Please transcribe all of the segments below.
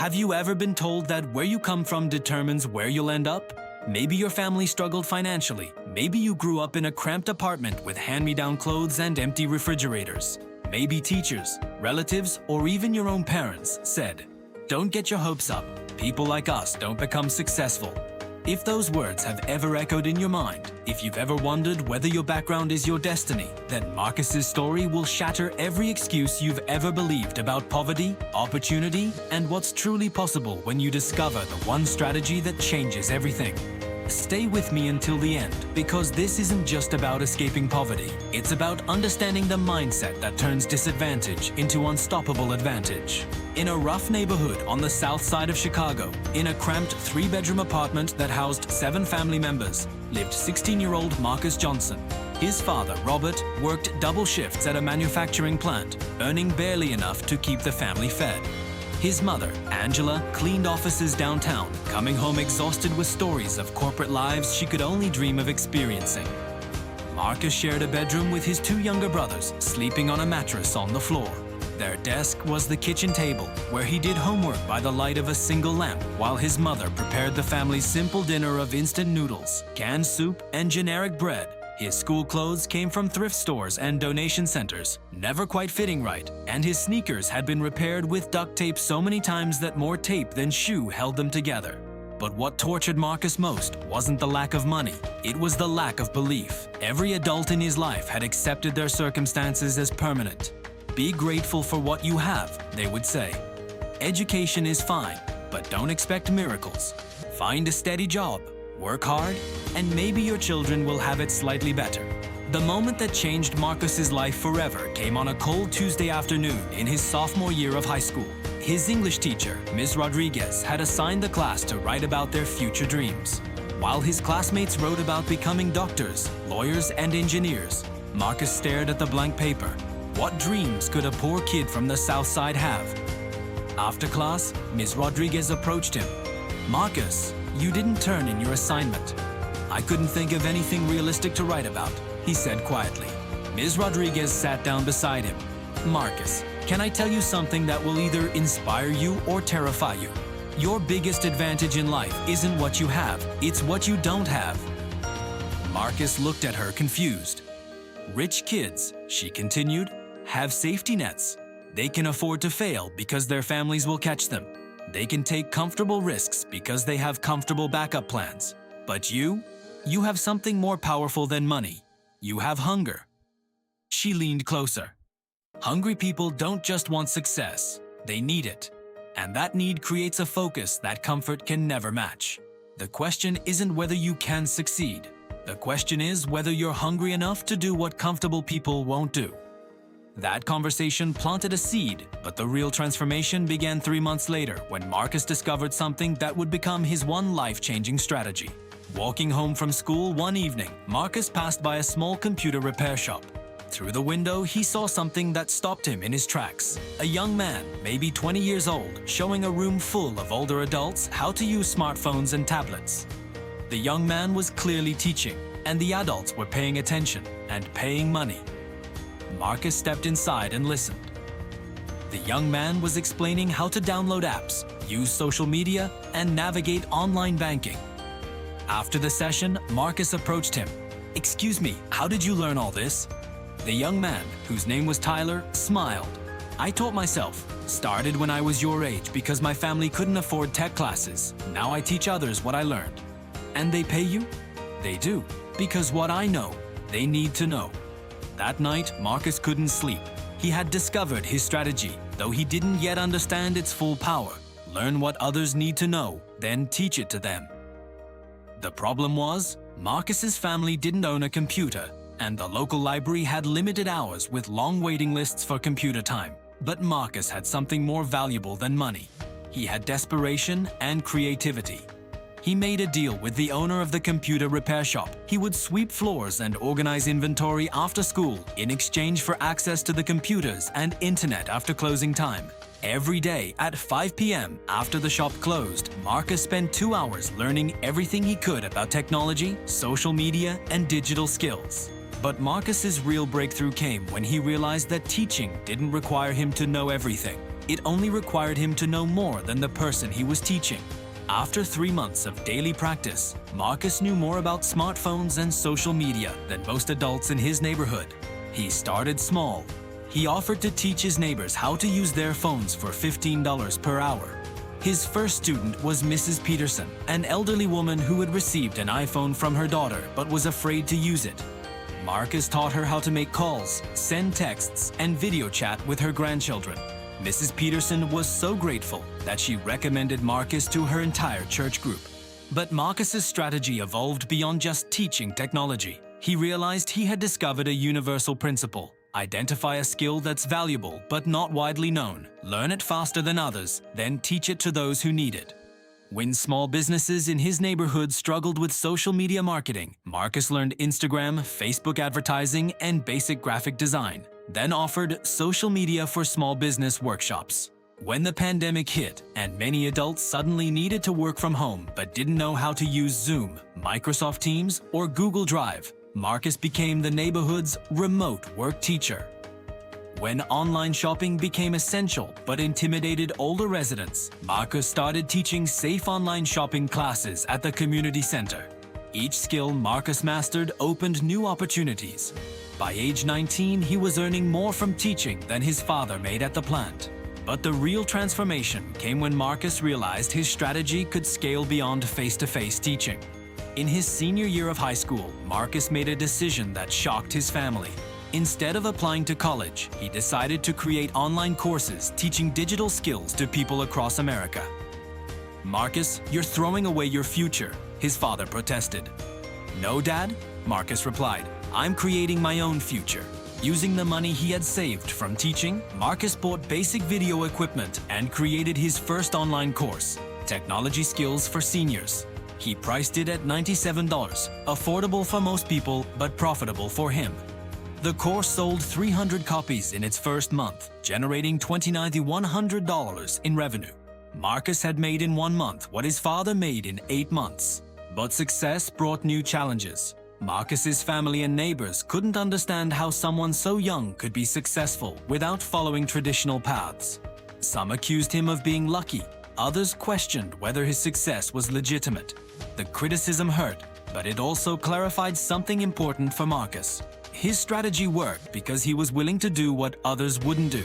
Have you ever been told that where you come from determines where you'll end up? Maybe your family struggled financially. Maybe you grew up in a cramped apartment with hand-me-down clothes and empty refrigerators. Maybe teachers, relatives, or even your own parents said, "Don't get your hopes up. People like us don't become successful." If those words have ever echoed in your mind, if you've ever wondered whether your background is your destiny, then Marcus's story will shatter every excuse you've ever believed about poverty, opportunity, and what's truly possible when you discover the one strategy that changes everything. Stay with me until the end, because this isn't just about escaping poverty. It's about understanding the mindset that turns disadvantage into unstoppable advantage. In a rough neighborhood on the south side of Chicago, in a cramped 3-bedroom apartment that housed 7 family members, lived 16-year-old Marcus Johnson. His father, Robert, worked double shifts at a manufacturing plant, earning barely enough to keep the family fed. His mother, Angela, cleaned offices downtown, coming home exhausted with stories of corporate lives she could only dream of experiencing. Marcus shared a bedroom with his 2 younger brothers, sleeping on a mattress on the floor. Their desk was the kitchen table, where he did homework by the light of a single lamp, while his mother prepared the family's simple dinner of instant noodles, canned soup, and generic bread. His school clothes came from thrift stores and donation centers, never quite fitting right, and his sneakers had been repaired with duct tape so many times that more tape than shoe held them together. But what tortured Marcus most wasn't the lack of money, it was the lack of belief. Every adult in his life had accepted their circumstances as permanent. "Be grateful for what you have," they would say. "Education is fine, but don't expect miracles. Find a steady job, work hard, and maybe your children will have it slightly better." The moment that changed Marcus's life forever came on a cold Tuesday afternoon in his sophomore year of high school. His English teacher, Ms. Rodriguez, had assigned the class to write about their future dreams. While his classmates wrote about becoming doctors, lawyers, and engineers, Marcus stared at the blank paper. What dreams could a poor kid from the South Side have? After class, Ms. Rodriguez approached him. "Marcus, you didn't turn in your assignment." "I couldn't think of anything realistic to write about," he said quietly. Ms. Rodriguez sat down beside him. "Marcus, can I tell you something that will either inspire you or terrify you? Your biggest advantage in life isn't what you have, it's what you don't have." Marcus looked at her confused. "Rich kids," she continued, "have safety nets. They can afford to fail because their families will catch them. They can take comfortable risks because they have comfortable backup plans. But you have something more powerful than money. You have hunger." She leaned closer. Hungry people don't just want success, they need it. And that need creates a focus that comfort can never match. The question isn't whether you can succeed. The question is whether you're hungry enough to do what comfortable people won't do. That conversation planted a seed, but the real transformation began 3 months later when Marcus discovered something that would become his one life-changing strategy. Walking home from school one evening, Marcus passed by a small computer repair shop. Through the window, he saw something that stopped him in his tracks. A young man, maybe 20 years old, showing a room full of older adults how to use smartphones and tablets. The young man was clearly teaching, and the adults were paying attention and paying money. Marcus stepped inside and listened. The young man was explaining how to download apps, use social media, and navigate online banking. After the session, Marcus approached him. "Excuse me, how did you learn all this?" The young man, whose name was Tyler, smiled. "I taught myself. Started when I was your age because my family couldn't afford tech classes. Now I teach others what I learned." "And they pay you?" "They do, because what I know, they need to know." That night, Marcus couldn't sleep. He had discovered his strategy, though he didn't yet understand its full power. Learn what others need to know, then teach it to them. The problem was, Marcus's family didn't own a computer, and the local library had limited hours with long waiting lists for computer time. But Marcus had something more valuable than money. He had desperation and creativity. He made a deal with the owner of the computer repair shop. He would sweep floors and organize inventory after school in exchange for access to the computers and internet after closing time. Every day at 5 p.m. after the shop closed, Marcus spent 2 hours learning everything he could about technology, social media, and digital skills. But Marcus's real breakthrough came when he realized that teaching didn't require him to know everything. It only required him to know more than the person he was teaching. After 3 months of daily practice, Marcus knew more about smartphones and social media than most adults in his neighborhood. He started small. He offered to teach his neighbors how to use their phones for $15 per hour. His first student was Mrs. Peterson, an elderly woman who had received an iPhone from her daughter but was afraid to use it. Marcus taught her how to make calls, send texts, and video chat with her grandchildren. Mrs. Peterson was so grateful that she recommended Marcus to her entire church group. But Marcus's strategy evolved beyond just teaching technology. He realized he had discovered a universal principle. Identify a skill that's valuable but not widely known. Learn it faster than others, then teach it to those who need it. When small businesses in his neighborhood struggled with social media marketing, Marcus learned Instagram, Facebook advertising, and basic graphic design, then offered social media for small business workshops. When the pandemic hit and many adults suddenly needed to work from home but didn't know how to use Zoom, Microsoft Teams, or Google Drive, Marcus became the neighborhood's remote work teacher. When online shopping became essential but intimidated older residents, Marcus started teaching safe online shopping classes at the community center. Each skill Marcus mastered opened new opportunities. By age 19, he was earning more from teaching than his father made at the plant. But the real transformation came when Marcus realized his strategy could scale beyond face-to-face teaching. In his senior year of high school, Marcus made a decision that shocked his family. Instead of applying to college, he decided to create online courses teaching digital skills to people across America. "Marcus, you're throwing away your future," his father protested. "No, Dad," Marcus replied. "I'm creating my own future." Using the money he had saved from teaching, Marcus bought basic video equipment and created his first online course, Technology Skills for Seniors. He priced it at $97, affordable for most people but profitable for him. The course sold 300 copies in its first month, generating $2,100 in revenue. Marcus had made in 1 month what his father made in 8 months. But success brought new challenges. Marcus's family and neighbors couldn't understand how someone so young could be successful without following traditional paths. Some accused him of being lucky. Others questioned whether his success was legitimate. The criticism hurt, but it also clarified something important for Marcus. His strategy worked because he was willing to do what others wouldn't do.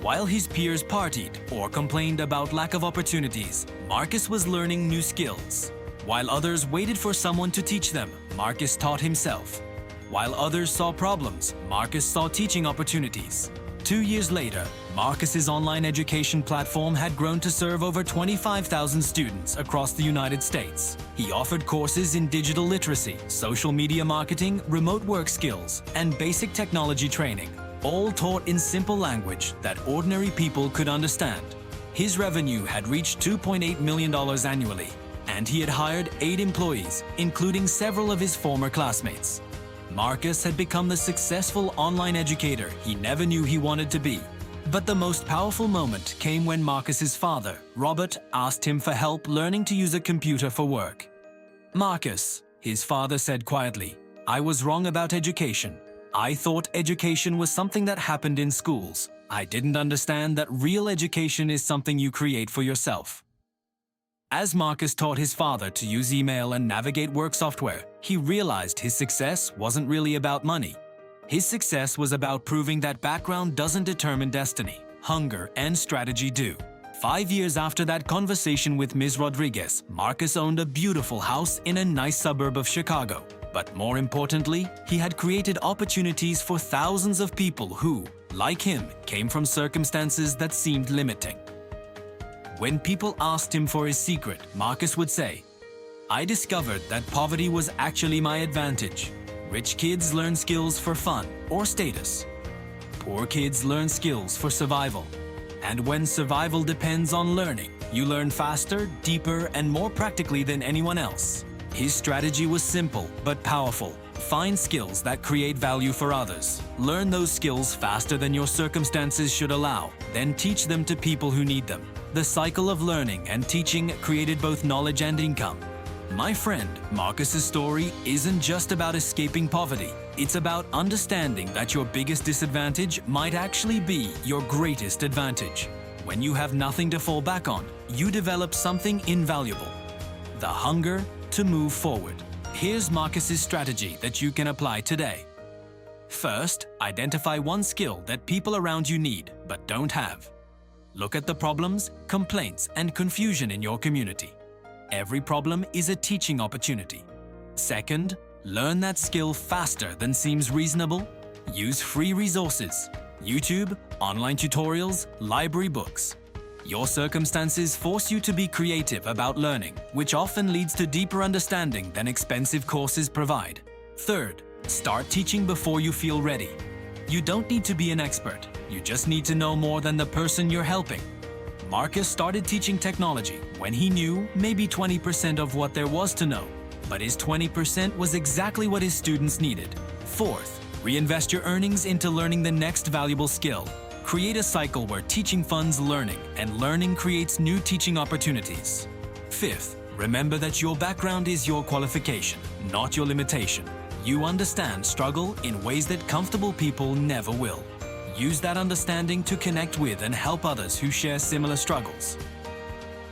While his peers partied or complained about lack of opportunities, Marcus was learning new skills. While others waited for someone to teach them, Marcus taught himself. While others saw problems, Marcus saw teaching opportunities. 2 years later, Marcus's online education platform had grown to serve over 25,000 students across the United States. He offered courses in digital literacy, social media marketing, remote work skills, and basic technology training, all taught in simple language that ordinary people could understand. His revenue had reached $2.8 million annually, and he had hired 8 employees, including several of his former classmates. Marcus had become the successful online educator he never knew he wanted to be. But the most powerful moment came when Marcus's father, Robert, asked him for help learning to use a computer for work. "Marcus," his father said quietly, "I was wrong about education. I thought education was something that happened in schools. I didn't understand that real education is something you create for yourself." As Marcus taught his father to use email and navigate work software, he realized his success wasn't really about money. His success was about proving that background doesn't determine destiny. Hunger and strategy do. 5 years after that conversation with Ms. Rodriguez, Marcus owned a beautiful house in a nice suburb of Chicago. But more importantly, he had created opportunities for thousands of people who, like him, came from circumstances that seemed limiting. When people asked him for his secret, Marcus would say, "I discovered that poverty was actually my advantage. Rich kids learn skills for fun or status. Poor kids learn skills for survival. And when survival depends on learning, you learn faster, deeper, and more practically than anyone else." His strategy was simple but powerful. Find skills that create value for others. Learn those skills faster than your circumstances should allow, then teach them to people who need them. The cycle of learning and teaching created both knowledge and income. My friend, Marcus's story isn't just about escaping poverty. It's about understanding that your biggest disadvantage might actually be your greatest advantage. When you have nothing to fall back on, you develop something invaluable: the hunger to move forward. Here's Marcus's strategy that you can apply today. First, identify one skill that people around you need but don't have. Look at the problems, complaints, and confusion in your community. Every problem is a teaching opportunity. Second, learn that skill faster than seems reasonable. Use free resources: YouTube, online tutorials, library books. Your circumstances force you to be creative about learning, which often leads to deeper understanding than expensive courses provide. Third, start teaching before you feel ready. You don't need to be an expert. You just need to know more than the person you're helping. Marcus started teaching technology when he knew maybe 20% of what there was to know, but his 20% was exactly what his students needed. Fourth, reinvest your earnings into learning the next valuable skill. Create a cycle where teaching funds learning, and learning creates new teaching opportunities. Fifth, remember that your background is your qualification, not your limitation. You understand struggle in ways that comfortable people never will. Use that understanding to connect with and help others who share similar struggles.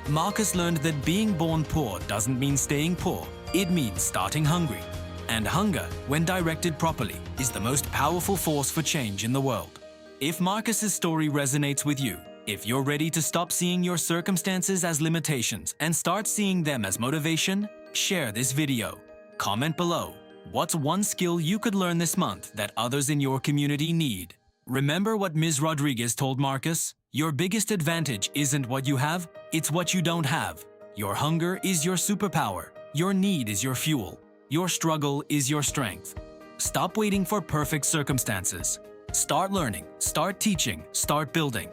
Marcus learned that being born poor doesn't mean staying poor. It means starting hungry. And hunger, when directed properly, is the most powerful force for change in the world. If Marcus's story resonates with you, if you're ready to stop seeing your circumstances as limitations and start seeing them as motivation, share this video. Comment below. What's one skill you could learn this month that others in your community need? Remember what Ms. Rodriguez told Marcus? Your biggest advantage isn't what you have, it's what you don't have. Your hunger is your superpower. Your need is your fuel. Your struggle is your strength. Stop waiting for perfect circumstances. Start learning, start teaching, start building.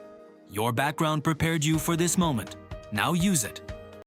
Your background prepared you for this moment. Now use it.